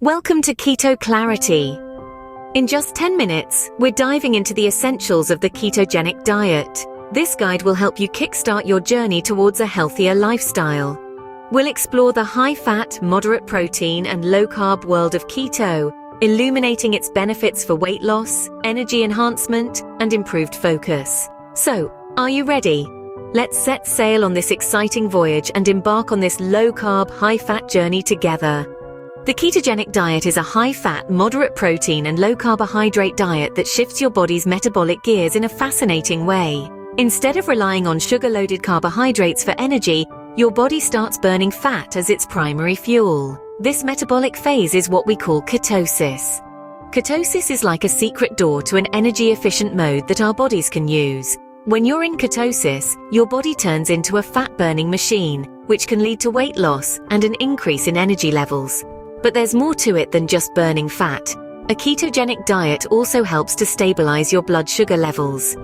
Welcome to Keto Clarity. In just 10 minutes, we're diving into the essentials of the ketogenic diet. This guide will help you kickstart your journey towards a healthier lifestyle. We'll explore the high-fat, moderate protein, and low-carb world of keto, illuminating its benefits for weight loss, energy enhancement, and improved focus. So, are you ready? Let's set sail on this exciting voyage and embark on this low-carb, high-fat journey together. The ketogenic diet is a high-fat, moderate protein and low-carbohydrate diet that shifts your body's metabolic gears in a fascinating way. Instead of relying on sugar-loaded carbohydrates for energy, your body starts burning fat as its primary fuel. This metabolic phase is what we call ketosis. Ketosis is like a secret door to an energy-efficient mode that our bodies can use. When you're in ketosis, your body turns into a fat-burning machine, which can lead to weight loss and an increase in energy levels. But there's more to it than just burning fat. A ketogenic diet also helps to stabilize your blood sugar levels.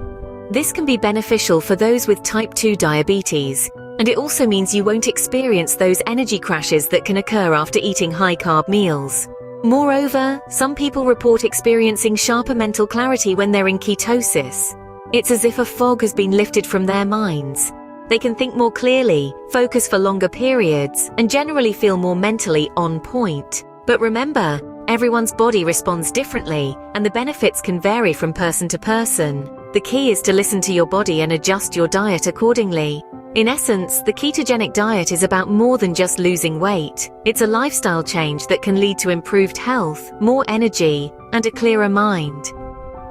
This can be beneficial for those with type 2 diabetes, and it also means you won't experience those energy crashes that can occur after eating high-carb meals. Moreover, some people report experiencing sharper mental clarity when they're in ketosis. It's as if a fog has been lifted from their minds. They can think more clearly, focus for longer periods, and generally feel more mentally on point. But remember, everyone's body responds differently, and the benefits can vary from person to person. The key is to listen to your body and adjust your diet accordingly. In essence, the ketogenic diet is about more than just losing weight. It's a lifestyle change that can lead to improved health, more energy, and a clearer mind.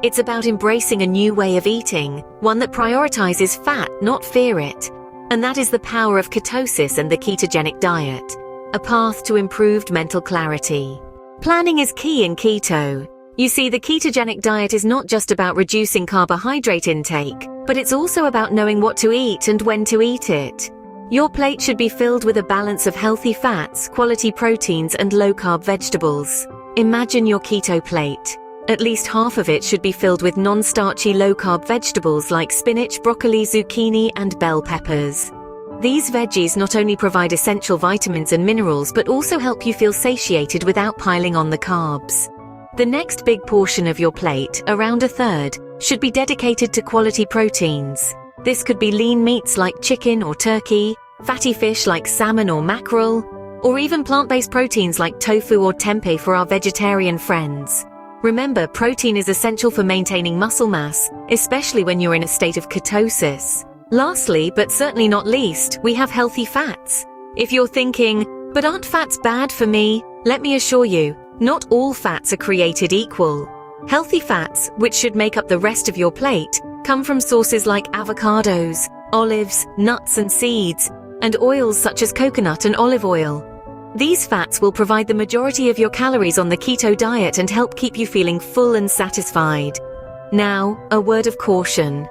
It's about embracing a new way of eating, one that prioritizes fat, not fear it. And that is the power of ketosis and the ketogenic diet, a path to improved mental clarity. Planning is key in keto. You see, the ketogenic diet is not just about reducing carbohydrate intake, but it's also about knowing what to eat and when to eat it. Your plate should be filled with a balance of healthy fats, quality proteins, and low-carb vegetables. Imagine your keto plate. At least half of it should be filled with non-starchy low-carb vegetables like spinach, broccoli, zucchini, and bell peppers. These veggies not only provide essential vitamins and minerals but also help you feel satiated without piling on the carbs. The next big portion of your plate, around a third, should be dedicated to quality proteins. This could be lean meats like chicken or turkey, fatty fish like salmon or mackerel, or even plant-based proteins like tofu or tempeh for our vegetarian friends. Remember, protein is essential for maintaining muscle mass, especially when you're in a state of ketosis. Lastly, but certainly not least, we have healthy fats. If you're thinking, but aren't fats bad for me? Let me assure you, not all fats are created equal. Healthy fats, which should make up the rest of your plate, come from sources like avocados, olives, nuts and seeds, and oils such as coconut and olive oil. These fats will provide the majority of your calories on the keto diet and help keep you feeling full and satisfied. Now, a word of caution.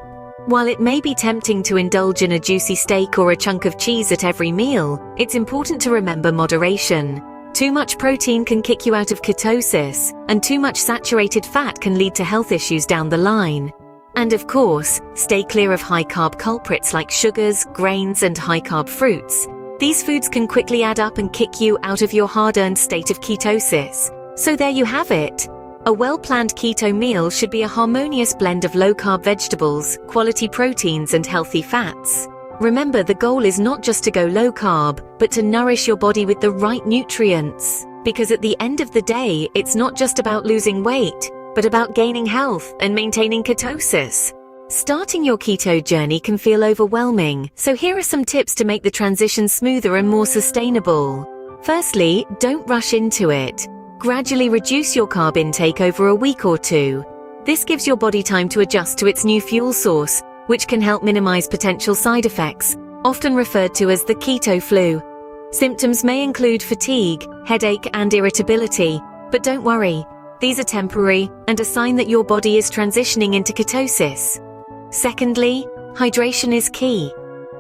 While it may be tempting to indulge in a juicy steak or a chunk of cheese at every meal, it's important to remember moderation. Too much protein can kick you out of ketosis, and too much saturated fat can lead to health issues down the line. And of course, stay clear of high-carb culprits like sugars, grains, and high-carb fruits. These foods can quickly add up and kick you out of your hard-earned state of ketosis. So there you have it. A well-planned keto meal should be a harmonious blend of low-carb vegetables, quality proteins, and healthy fats. Remember, the goal is not just to go low-carb, but to nourish your body with the right nutrients. Because at the end of the day, it's not just about losing weight, but about gaining health and maintaining ketosis. Starting your keto journey can feel overwhelming, so here are some tips to make the transition smoother and more sustainable. Firstly, don't rush into it. Gradually reduce your carb intake over a week or two. This gives your body time to adjust to its new fuel source, which can help minimize potential side effects, often referred to as the keto flu. Symptoms may include fatigue, headache, and irritability, but don't worry, these are temporary and a sign that your body is transitioning into ketosis. Secondly, hydration is key.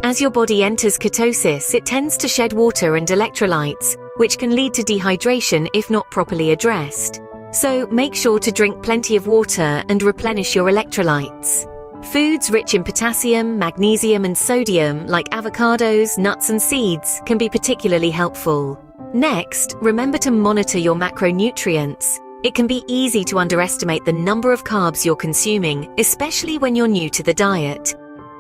As your body enters ketosis, it tends to shed water and electrolytes, which can lead to dehydration if not properly addressed. So make sure to drink plenty of water and replenish your electrolytes. Foods rich in potassium, magnesium, and sodium, like avocados, nuts, and seeds, can be particularly helpful. Next, remember to monitor your macronutrients. It can be easy to underestimate the number of carbs you're consuming, especially when you're new to the diet.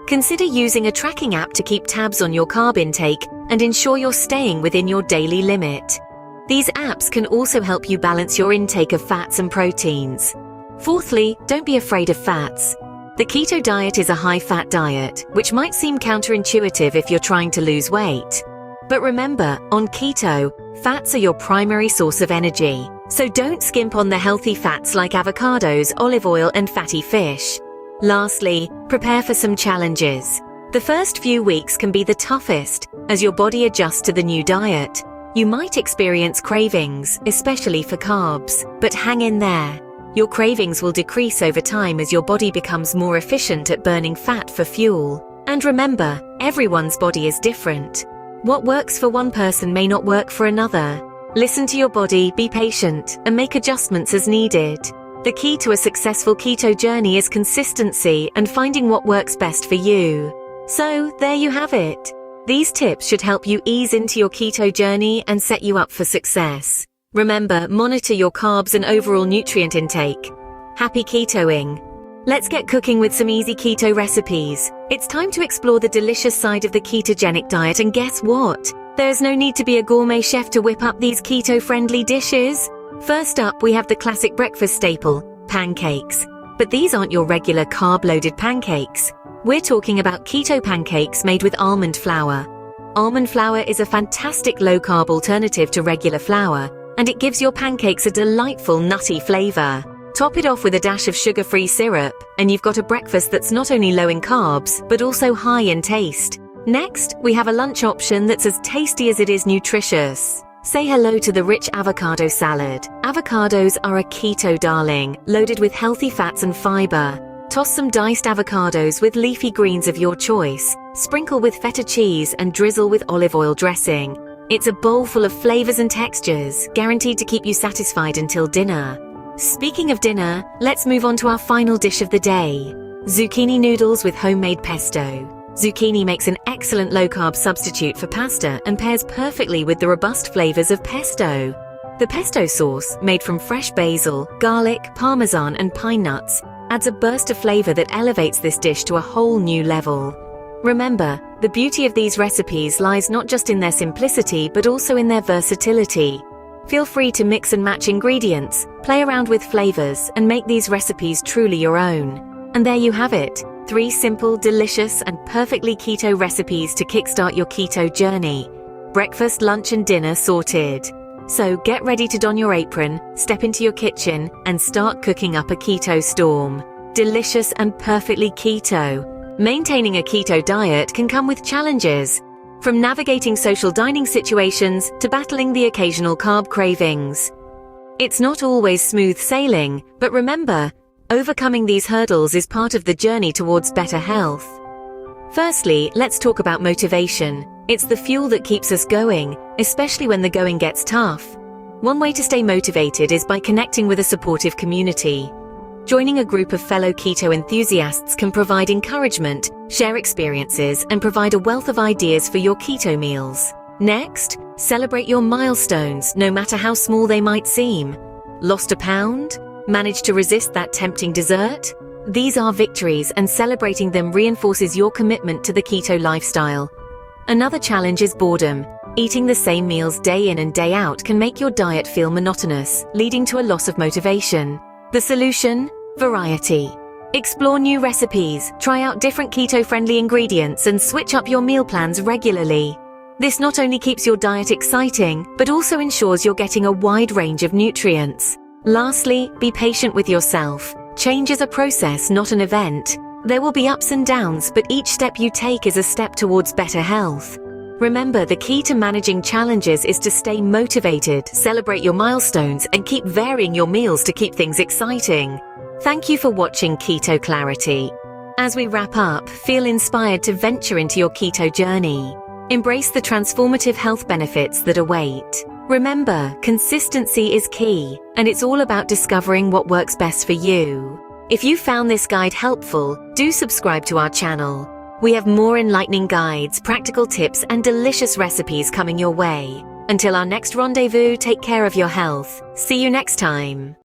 Consider using a tracking app to keep tabs on your carb intake and ensure you're staying within your daily limit. These apps can also help you balance your intake of fats and proteins. Fourthly, don't be afraid of fats. The keto diet is a high-fat diet, which might seem counterintuitive if you're trying to lose weight. But remember, on keto, fats are your primary source of energy, so don't skimp on the healthy fats like avocados, olive oil, and fatty fish. Lastly, prepare for some challenges. The first few weeks can be the toughest, as your body adjusts to the new diet. You might experience cravings, especially for carbs, but hang in there. Your cravings will decrease over time as your body becomes more efficient at burning fat for fuel. And remember, everyone's body is different. What works for one person may not work for another. Listen to your body, be patient, and make adjustments as needed. The key to a successful keto journey is consistency and finding what works best for you. So, there you have it. These tips should help you ease into your keto journey and set you up for success. Remember, monitor your carbs and overall nutrient intake. Happy ketoing! Let's get cooking with some easy keto recipes. It's time to explore the delicious side of the ketogenic diet, and guess what? There's no need to be a gourmet chef to whip up these keto-friendly dishes. First up, we have the classic breakfast staple, pancakes. But these aren't your regular carb-loaded pancakes. We're talking about keto pancakes made with almond flour. Almond flour is a fantastic low-carb alternative to regular flour, and it gives your pancakes a delightful nutty flavor. Top it off with a dash of sugar-free syrup, and you've got a breakfast that's not only low in carbs, but also high in taste. Next, we have a lunch option that's as tasty as it is nutritious. Say hello to the rich avocado salad. Avocados are a keto darling, loaded with healthy fats and fiber. Toss some diced avocados with leafy greens of your choice, sprinkle with feta cheese, and drizzle with olive oil dressing. It's a bowl full of flavors and textures, guaranteed to keep you satisfied until dinner. Speaking of dinner, let's move on to our final dish of the day. Zucchini noodles with homemade pesto. Zucchini makes an excellent low-carb substitute for pasta and pairs perfectly with the robust flavors of pesto. The pesto sauce, made from fresh basil, garlic, parmesan, and pine nuts, adds a burst of flavor that elevates this dish to a whole new level. Remember, the beauty of these recipes lies not just in their simplicity but also in their versatility. Feel free to mix and match ingredients, play around with flavors, and make these recipes truly your own. And there you have it, 3 simple, delicious, and perfectly keto recipes to kickstart your keto journey. Breakfast, lunch, and dinner sorted. So get ready to don your apron, step into your kitchen, and start cooking up a keto storm. Delicious and perfectly keto. Maintaining a keto diet can come with challenges, from navigating social dining situations to battling the occasional carb cravings. It's not always smooth sailing, but remember, overcoming these hurdles is part of the journey towards better health. Firstly, let's talk about motivation. It's the fuel that keeps us going, especially when the going gets tough. One way to stay motivated is by connecting with a supportive community. Joining a group of fellow keto enthusiasts can provide encouragement, share experiences, and provide a wealth of ideas for your keto meals. Next, celebrate your milestones, no matter how small they might seem. Lost a pound? Managed to resist that tempting dessert? These are victories, and celebrating them reinforces your commitment to the keto lifestyle. Another challenge is boredom. Eating the same meals day in and day out can make your diet feel monotonous, leading to a loss of motivation. The solution? Variety. Explore new recipes, try out different keto-friendly ingredients, and switch up your meal plans regularly. This not only keeps your diet exciting, but also ensures you're getting a wide range of nutrients. Lastly, be patient with yourself. Change is a process, not an event. There will be ups and downs, but each step you take is a step towards better health. Remember, the key to managing challenges is to stay motivated, celebrate your milestones, and keep varying your meals to keep things exciting. Thank you for watching Keto Clarity. As we wrap up, feel inspired to venture into your keto journey. Embrace the transformative health benefits that await. Remember, consistency is key, and it's all about discovering what works best for you. If you found this guide helpful, do subscribe to our channel. We have more enlightening guides, practical tips, and delicious recipes coming your way. Until our next rendezvous, take care of your health. See you next time.